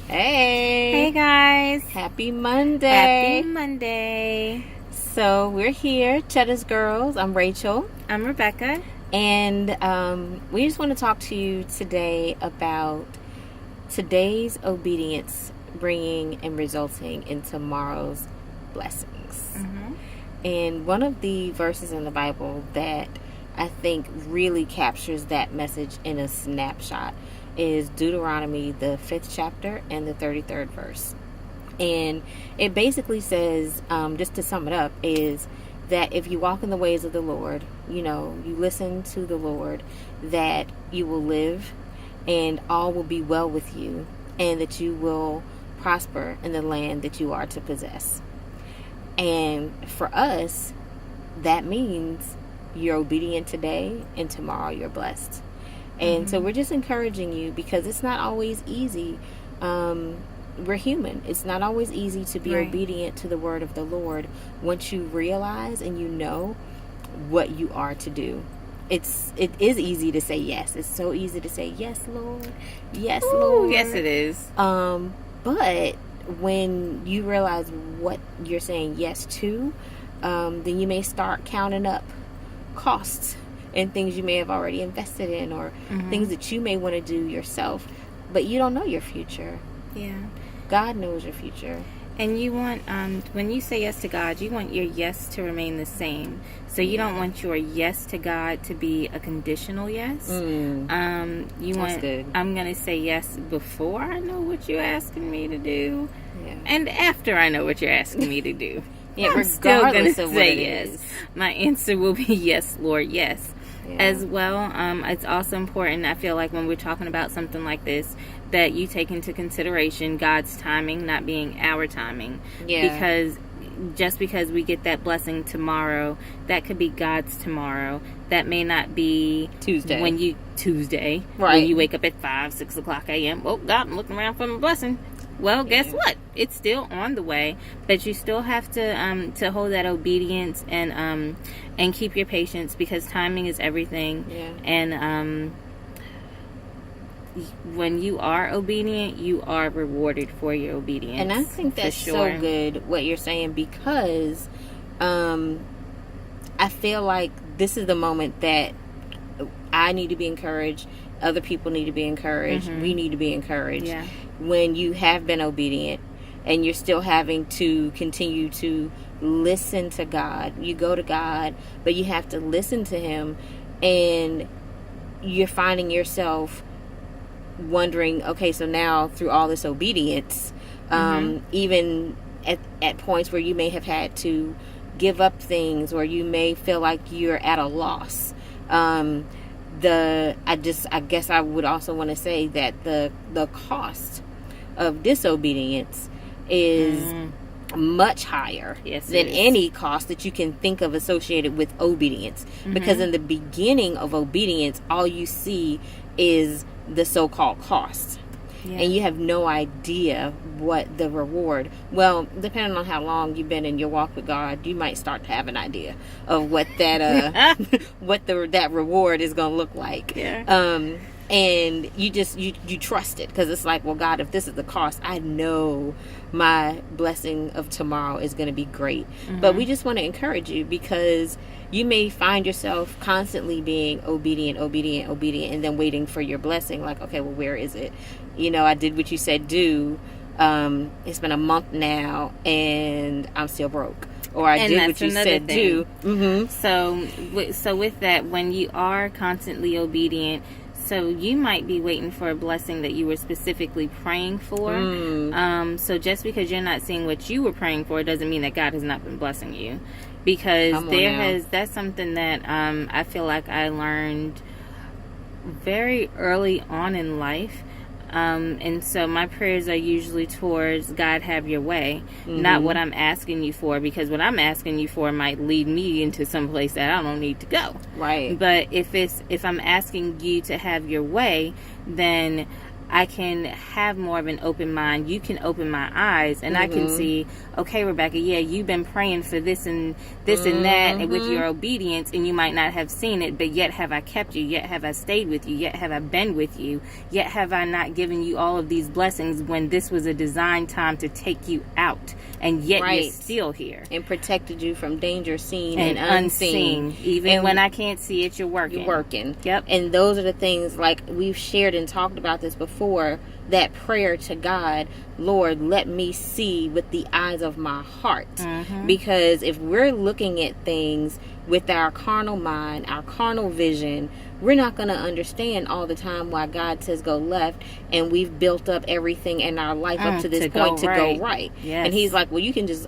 Hey. Hey guys. Happy Monday. Happy Monday. So we're here, Cheddar's Girls. I'm Rachel. I'm Rebecca. And we just want to talk to you today about today's obedience bringing and resulting in tomorrow's blessings. Mm-hmm. And one of the verses in the Bible that I think really captures that message in a snapshot is Deuteronomy, the 5th chapter and the 33rd verse. And it basically says, just to sum it up, is that if you walk in the ways of the Lord, you listen to the Lord, that you will live and all will be well with you, and that you will prosper in the land that you are to possess. And for us, that means you're obedient today, and tomorrow you're blessed. And so we're just encouraging you, because it's not always easy. We're human. It's not always easy to be obedient to the word of the Lord once you realize and you know what you are to do. It is easy to say yes. It's so easy to say yes, Lord. Yes, Lord. Yes, it is. But when you realize what you're saying yes to, then you may start counting up costs and things you may have already invested in, or things that you may want to do yourself, but you don't know your future. Yeah. God knows your future. And you want, when you say yes to God, you want your yes to remain the same. So you don't want your yes to God to be a conditional yes. You want, good. I'm going to say yes before I know what you're asking me to do, Yeah. and after I know what you're asking me to do. Yeah, I'm still going regardless to of what say it yes. is. My answer will be yes, Lord, yes. Yeah. As well, it's also important, I feel like, when we're talking about something like this, that you take into consideration God's timing not being our timing. Yeah. Because just because we get that blessing tomorrow, that could be God's tomorrow. That may not be Tuesday. When you Right. you wake up at 5, 6 o'clock a.m. Oh, God, I'm looking around for my blessing. Well, guess what? It's still on the way, but you still have to hold that obedience and keep your patience, because timing is everything. Yeah. And when you are obedient, you are rewarded for your obedience. And I think that's so good what you're saying, because I feel like this is the moment that I need to be encouraged. Other people need to be encouraged. We need to be encouraged. Yeah. When you have been obedient and you're still having to continue to listen to God. You go to God, but you have to listen to Him, and you're finding yourself wondering, okay, so now through all this obedience, even at points where you may have had to give up things, or you may feel like you're at a loss, I guess I would also want to say that the cost of disobedience is much higher than any cost that you can think of associated with obedience. Because in the beginning of obedience, all you see is the so-called cost. Yeah. And you have no idea what the reward, well, depending on how long you've been in your walk with God, you might start to have an idea of what that that reward is going to look like. Yeah. And you just you trust it, because it's like, well, God, if this is the cost, I know my blessing of tomorrow is going to be great. But we just want to encourage you, because you may find yourself constantly being obedient, and then waiting for your blessing. Like, okay, well, where is it? I did what you said do. It's been a month now, and I'm still broke. Or I did what you said do. So with that, when you are constantly obedient, so you might be waiting for a blessing that you were specifically praying for. So just because you're not seeing what you were praying for doesn't mean that God has not been blessing you. Because that's something that I feel like I learned very early on in life. And so my prayers are usually towards God, have your way, not what I'm asking you for, because what I'm asking you for might lead me into some place that I don't need to go. Right. But if I'm asking you to have your way, then I can have more of an open mind. You can open my eyes, and I can see, okay, Rebecca, yeah, you've been praying for this and that, and with your obedience, and you might not have seen it, but yet have I kept you, yet have I stayed with you, yet have I been with you, yet have I not given you all of these blessings when this was a designed time to take you out, and yet you're still here. And protected you from danger seen and unseen. Even and when I can't see it, you're working. You're working. Yep. And those are the things, like we've shared and talked about this before, that prayer to God, Lord, let me see with the eyes of my heart. Because if we're looking at things with our carnal mind, our carnal vision, we're not going to understand all the time why God says go left, and we've built up everything in our life up to this point to go right. Yes. And he's like, well, you can just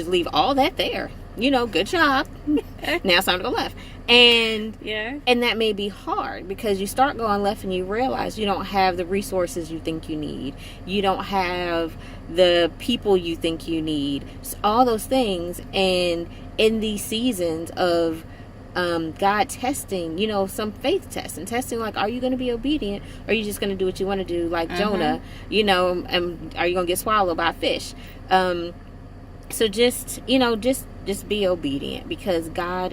leave all that there. Good job. Now it's time to go left. And and that may be hard, because you start going left and you realize you don't have the resources you think you need. You don't have the people you think you need. So all those things. And in these seasons of God testing, some faith tests and testing, like, are you going to be obedient, or are you just going to do what you want to do, like Jonah, and are you going to get swallowed by a fish? So just be obedient, because God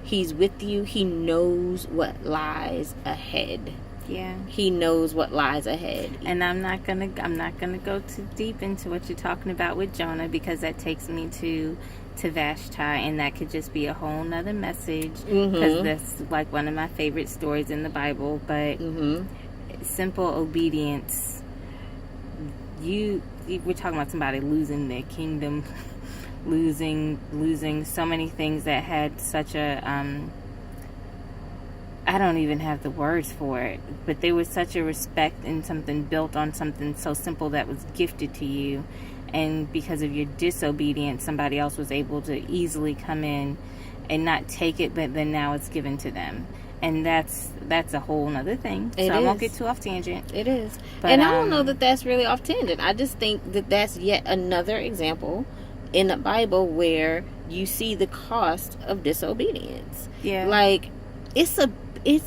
He's with you. He knows what lies ahead. Yeah. He knows what lies ahead. And I'm not gonna go too deep into what you're talking about with Jonah, because that takes me to Vashti, and that could just be a whole nother message, because that's like one of my favorite stories in the Bible. But simple obedience. We're talking about somebody losing their kingdom, losing so many things that had such a I don't even have the words for it, but there was such a respect in something built on something so simple that was gifted to you, and because of your disobedience, somebody else was able to easily come in and not take it, but then now it's given to them. And that's a whole nother thing. So I won't get too off tangent. It is. But, and I don't know that that's really off tangent. I just think that that's yet another example in the Bible where you see the cost of disobedience. Yeah. Like, it's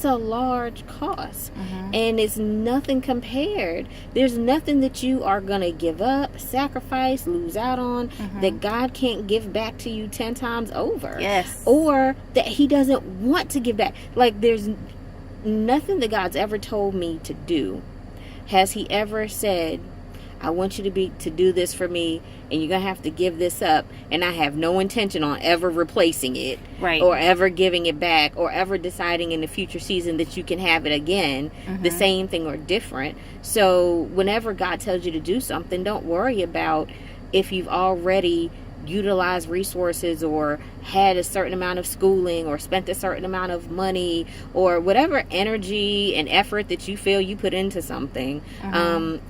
a large cost, and it's nothing compared. There's nothing that you are going to give up, sacrifice, lose out on, that God can't give back to you 10 times over. Yes. Or that he doesn't want to give back. Like, there's nothing that God's ever told me to do. Has he ever said, I want you to do this for me, and you're going to have to give this up, and I have no intention on ever replacing it, right, or ever giving it back, or ever deciding in the future season that you can have it again, the same thing or different. So whenever God tells you to do something, don't worry about if you've already utilized resources or had a certain amount of schooling or spent a certain amount of money or whatever energy and effort that you feel you put into something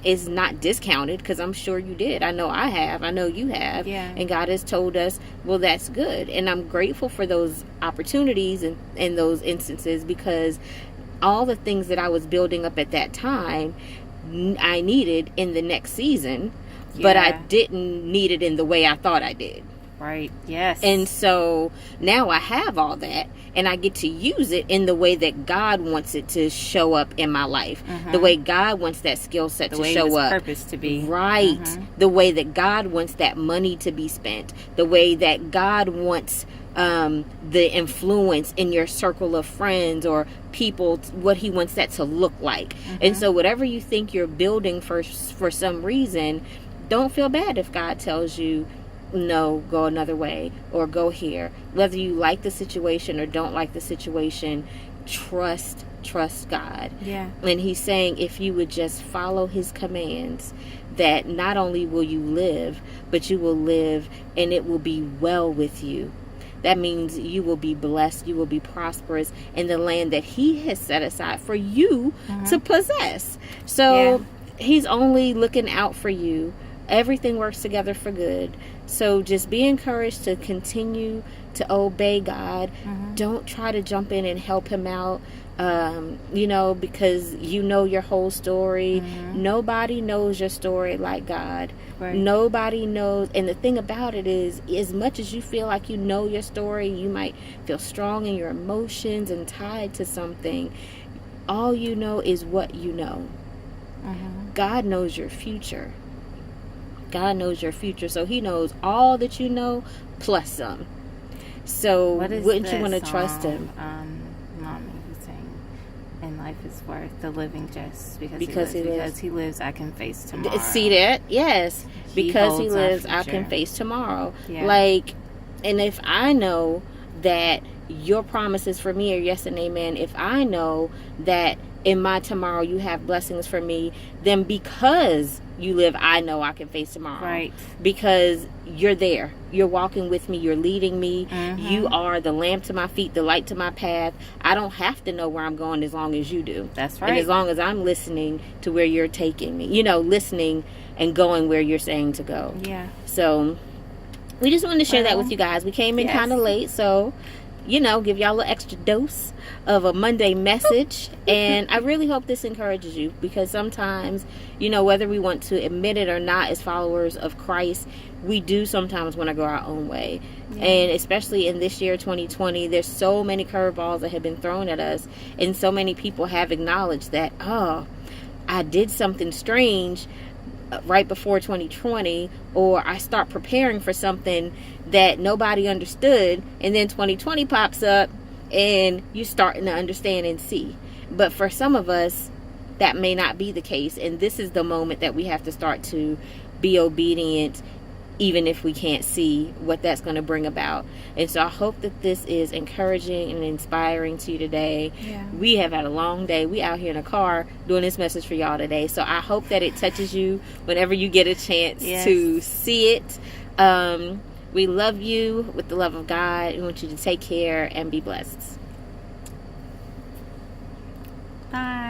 is not discounted, because I'm sure you did. I know I have. I know you have. Yeah. And God has told us, well, that's good. And I'm grateful for those opportunities and those instances, because all the things that I was building up at that time, I needed in the next season. Yeah. But I didn't need it in the way I thought I did. Right. Yes. And so now I have all that, and I get to use it in the way that God wants it to show up in my life. The way God wants that skill set to show up. Purpose to be. Right. The way that God wants that money to be spent. The way that God wants the influence in your circle of friends or people, what he wants that to look like. And so whatever you think you're building for some reason, don't feel bad if God tells you, no, go another way or go here. Whether you like the situation or don't like the situation, trust God. Yeah. And he's saying, if you would just follow his commands, that not only will you live, but you will live and it will be well with you. That means you will be blessed, you will be prosperous in the land that he has set aside for you to possess. So he's only looking out for you. Everything works together for good. So just be encouraged to continue to obey God. Don't try to jump in and help him out, because you know your whole story. Nobody knows your story like God. Right. Nobody knows. And the thing about it is, as much as you feel like you know your story, you might feel strong in your emotions and tied to something. All you know is what you know. God knows your future. God knows your future. So he knows all that you know plus some. So wouldn't you want to trust him? Mommy was saying, and life is worth the living just because he lives, I can face tomorrow. See that? Yes. Because he lives, I can face tomorrow. Yeah. Like, and if I know that your promises for me are yes and amen, if I know that in my tomorrow you have blessings for me, then because you live, I know I can face tomorrow. Right. Because you're there. You're walking with me. You're leading me. You are the lamp to my feet, the light to my path. I don't have to know where I'm going as long as you do. That's right. And as long as I'm listening to where you're taking me. Listening and going where you're saying to go. Yeah. So we just wanted to share that with you guys. We came in kind of late, so give y'all an extra dose of a Monday message. And I really hope this encourages you, because sometimes, whether we want to admit it or not, as followers of Christ, we do sometimes want to go our own way. Yeah. And especially in this year, 2020, there's so many curveballs that have been thrown at us. And so many people have acknowledged that, I did something strange right before 2020, or I start preparing for something that nobody understood, and then 2020 pops up and you're starting to understand and see. But for some of us, that may not be the case, and this is the moment that we have to start to be obedient, even if we can't see what that's going to bring about. And so I hope that this is encouraging and inspiring to you today. Yeah. We have had a long day. We out here in a car doing this message for y'all today. So I hope that it touches you whenever you get a chance to see it. We love you with the love of God. We want you to take care and be blessed. Bye.